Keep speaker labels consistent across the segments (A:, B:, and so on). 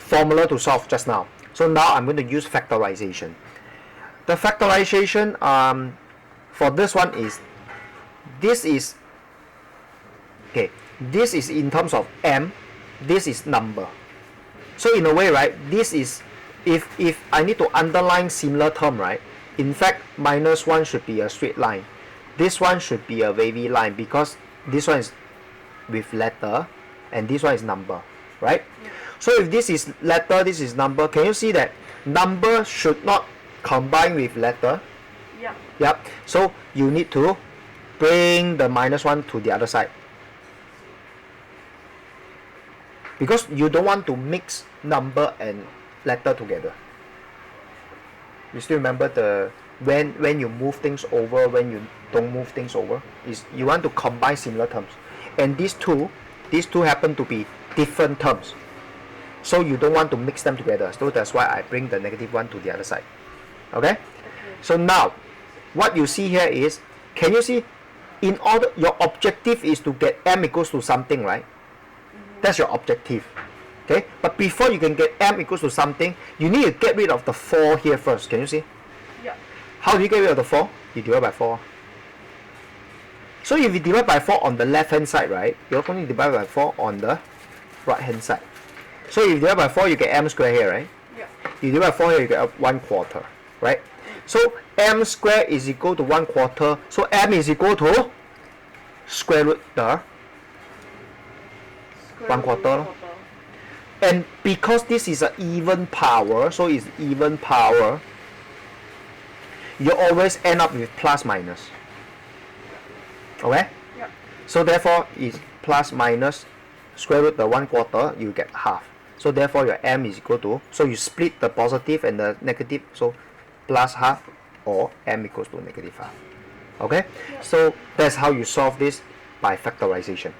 A: formula to solve just now. So now I'm going to use factorization. The factorization for this one is, this is in terms of m, this is number. So in a way, right, this is, if I need to underline similar term, right, in fact -1 should be a straight line, this one should be a wavy line, because this one is with letter and this one is number, right? So if this is letter, this is number, can you see that number should not combine with letter? Yep. So you need to bring the -1 to the other side, because you don't want to mix number and letter together. You still remember the when you move things over, when you don't move things over, is you want to combine similar terms, and these two happen to be different terms, so you don't want to mix them together. So that's why I bring the -1 to the other side. Okay? So now what you see here is, can you see, in order, your objective is to get m equals to something, right? That's your objective. Okay, but before you can get m equals to something, you need to get rid of the 4 here first. Can you see?
B: Yeah.
A: How do you get rid of the 4? You divide by 4. So if you divide by 4 on the left hand side, right, you only divide by 4 on the right hand side. So if you divide by 4, you get m squared here, right?
B: Yeah.
A: You divide by 4 here, you get 1/4, right? So m squared is equal to 1/4. So m is equal to square root the 1/4. And because this is an even power, so it's even power, you always end up with plus minus. Okay?
B: Yeah.
A: So therefore it's plus minus square root the 1/4, you get half. So therefore your m is equal to, so you split the positive and the negative, so plus half or m equals to -half. Okay?
B: Yeah.
A: So that's how you solve this by factorization.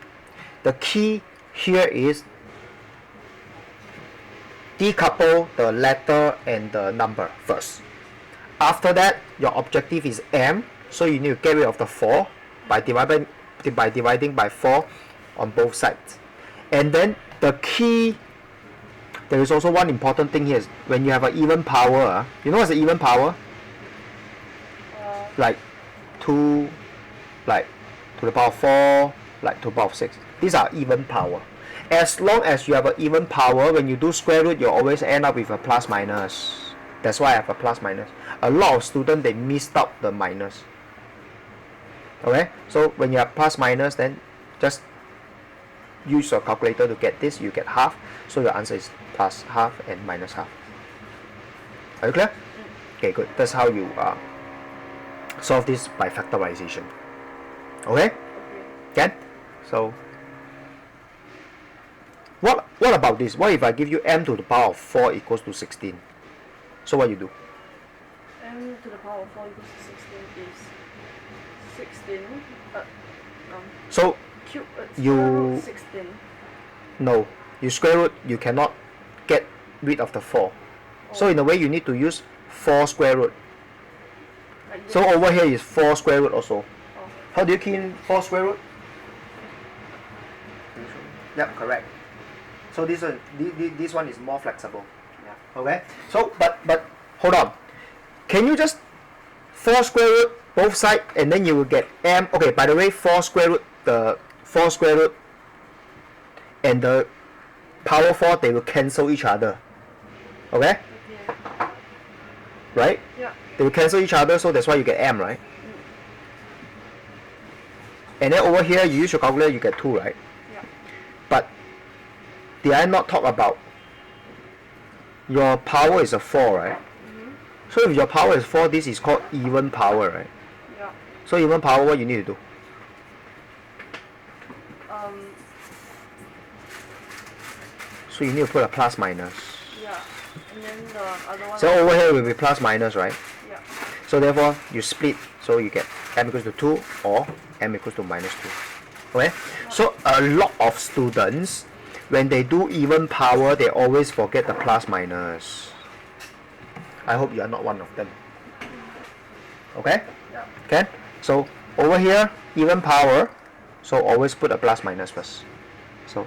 A: The key here is decouple the letter and the number first. After that, your objective is m, so you need to get rid of the 4 by dividing by 4 on both sides. And then the key, there is also one important thing here, is when you have an even power, you know what's an even power? Like 2, like to the power of 4, like to the power of 6. These are even power. As long as you have an even power, when you do square root, you always end up with a plus minus. That's why I have a plus minus. A lot of students, they missed out the minus. Okay, so when you have plus minus, then just use your calculator to get this. You get half, so your answer is plus half and minus half. Are you clear? Okay, good. That's how you solve this by factorization. Okay? Can? So what about this? What if I give you m to the power of 4 equals to 16? So what you do?
B: M to the power of 4 equals to 16 is 16.
A: So
B: Cube,
A: you
B: 16.
A: No, you square root, you cannot get rid of the 4. So in a way you need to use 4 square root.
B: Like
A: So over here is 4 square root also.
B: Oh.
A: How do you key in 4 square root? Yep, correct. So this one is more flexible.
B: Yeah.
A: Okay. So but hold on. Can you just 4 square root both sides and then you will get m? Okay. By the way, 4 square root, the 4 square root and the power 4, they will cancel each other. Okay.
B: Okay.
A: Right.
B: Yeah.
A: They will cancel each other, so that's why you get m, right? And then over here you use your calculator, you get 2, right?
B: Yeah.
A: But did I not talk about your power is a 4, right? So if your power is 4, this is called even power, right?
B: Yeah.
A: So even power, what you need to do? So you need to put a plus minus.
B: Yeah. And then the other one.
A: So over here will be plus minus, right?
B: Yeah.
A: So therefore you split, so you get m equals to 2 or m equals to -2. Okay? So a lot of students, when they do even power, they always forget the plus minus. I hope you are not one of them. Okay?
B: Yeah.
A: Okay? So over here, even power, so always put a plus minus first. So